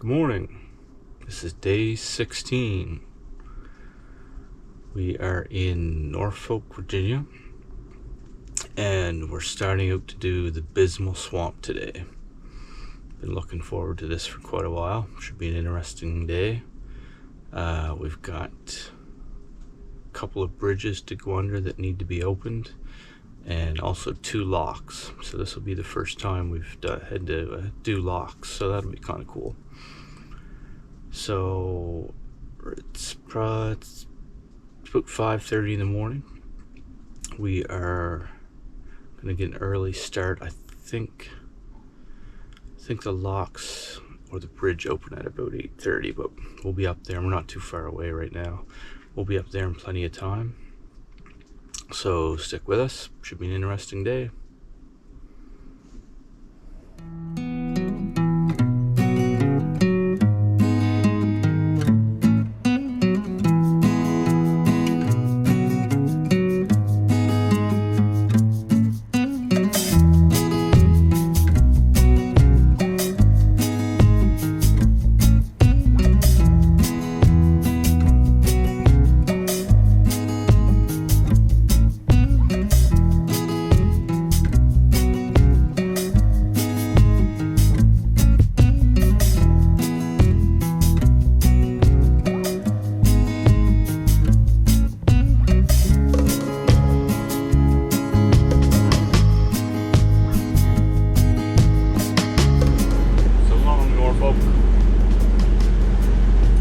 Good morning. This is day 16. We are in Norfolk, Virginia, and we're starting out to do the Bismal Swamp today. Been looking forward to this for quite a while. Should be an interesting day. We've got a couple of bridges to go under that need to be opened, and also 2 locks. So this will be the first time we've had to do locks, so that'll be kind of cool. So it's about 5:30 in the morning. We are gonna get an early start. I think the locks or the bridge open at about 8:30, but we'll be up there. We're not too far away right now. We'll be up there in plenty of time. So stick with us. Should be an interesting day.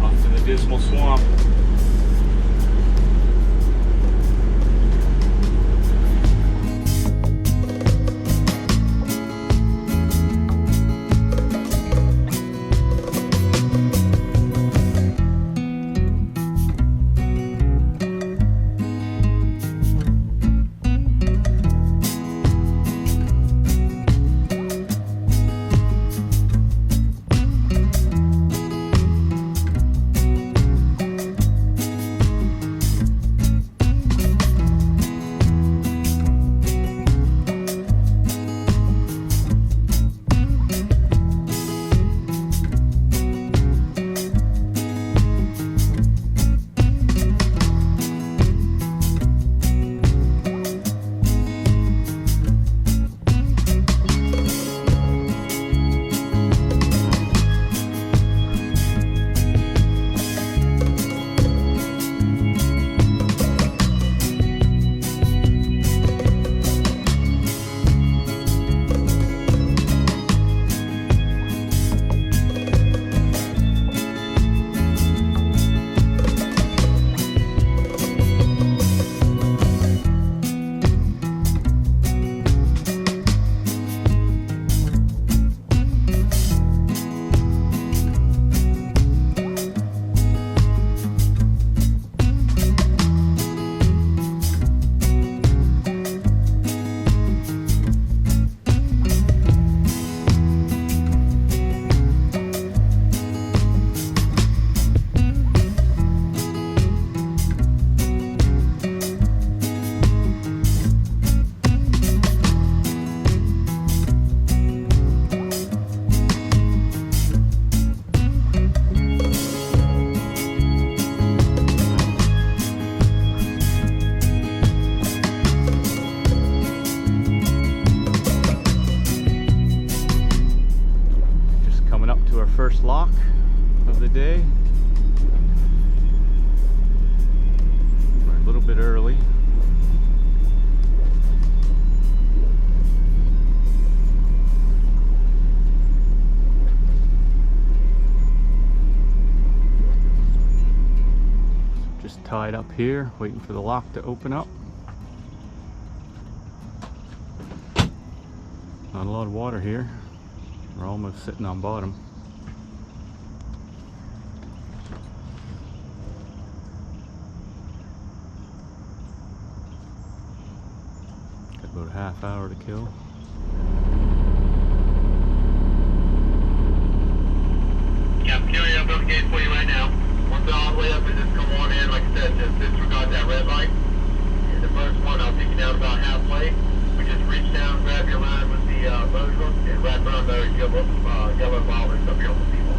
Off to the Dismal Swamp. First lock of the day. We're a little bit early. Just tied up here, waiting for the lock to open up. Not a lot of water here. We're almost sitting on bottom. About a half hour to kill. Yeah, I'm carrying up the gate for you right now. Once they're all the way up and just come on in, like I said, just disregard that red light. And the first one, I'll take you down about halfway. We just reach down, grab your line with the motor, and wrap around those yellow bollards up here on the seawall.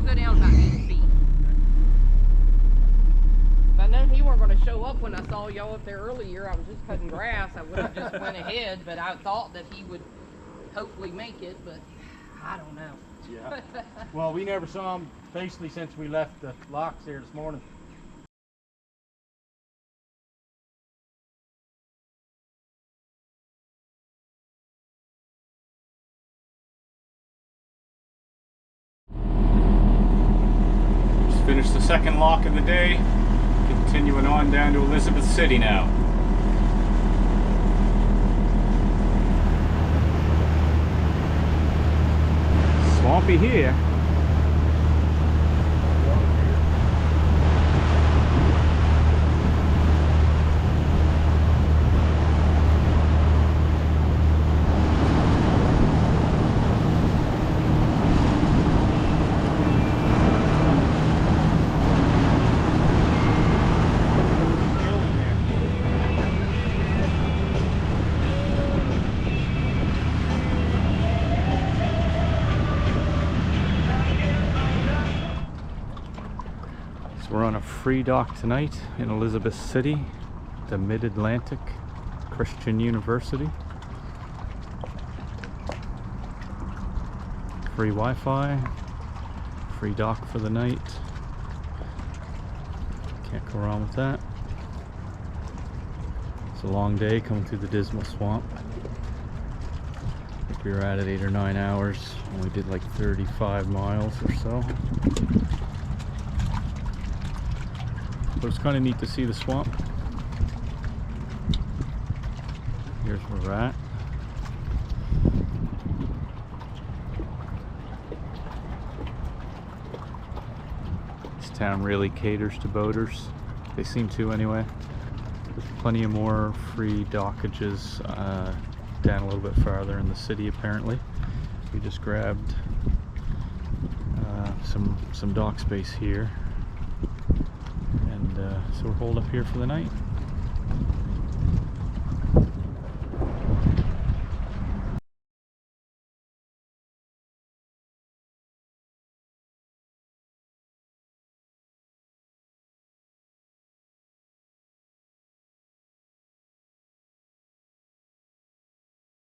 go down about 8 feet. If I'd known he weren't going to show up when I saw y'all up there earlier, I was just cutting grass. I would have just went ahead, but I thought that he would hopefully make it, but I don't know. Yeah. Well, we never saw him basically since we left the locks there this morning. Just finished the second lock of the day. Continuing on down to Elizabeth City now. Swampy here. We're on a free dock tonight in Elizabeth City, the Mid-Atlantic Christian University. Free Wi-Fi, free dock for the night. Can't go wrong with that. It's a long day coming through the Dismal Swamp. I think we were at it 8 or 9 hours, and we did like 35 miles or so. But it's kind of neat to see the swamp. Here's where we're at. This town really caters to boaters. They seem to anyway. There's plenty of more free dockages down a little bit farther in the city apparently. We just grabbed some dock space here. So we're holed up here for the night.